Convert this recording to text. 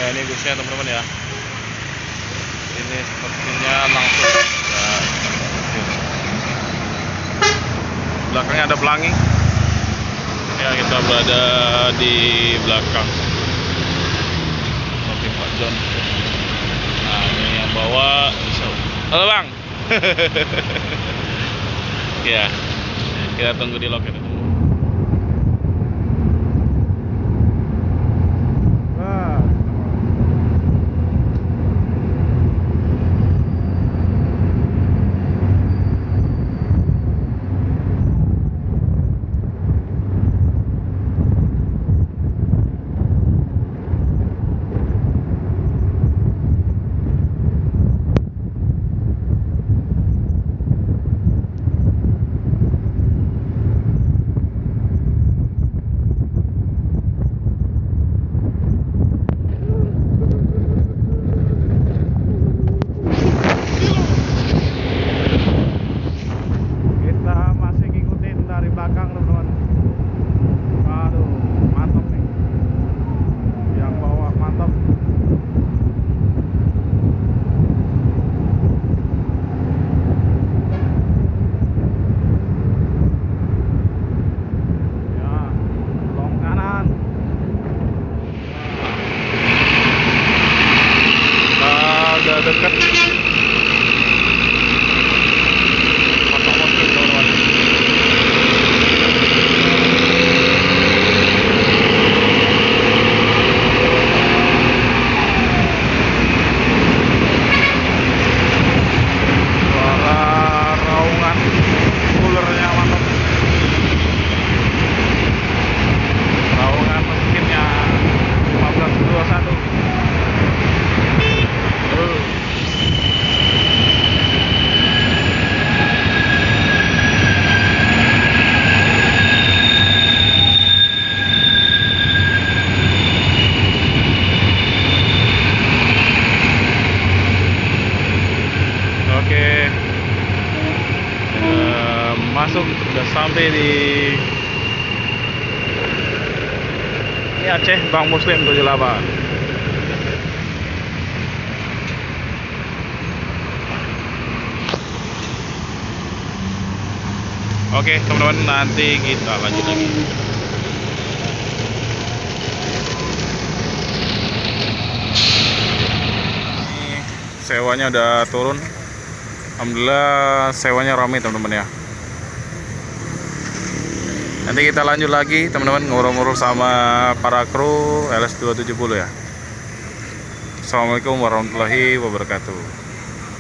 Nah, ini busnya teman-teman ya. Ini sepertinya langsung ya, belakangnya ada pelangi ya. Kita berada di belakang mobil Pak John. Nah, ini yang bawa. Halo bang. Ya, kita tunggu di loket. Dekat suara raungan coolernya mantap, raungan mesinnya 1521. Oke, masuk, udah sampai di ini Aceh, Bang Muslim 78. Oke teman-teman, nanti kita lanjut lagi. Ini sewanya udah turun. Alhamdulillah sewanya ramai teman-teman ya. Nanti kita lanjut lagi teman-teman, ngobrol-ngobrol sama para kru LS270 ya. Assalamualaikum warahmatullahi wabarakatuh.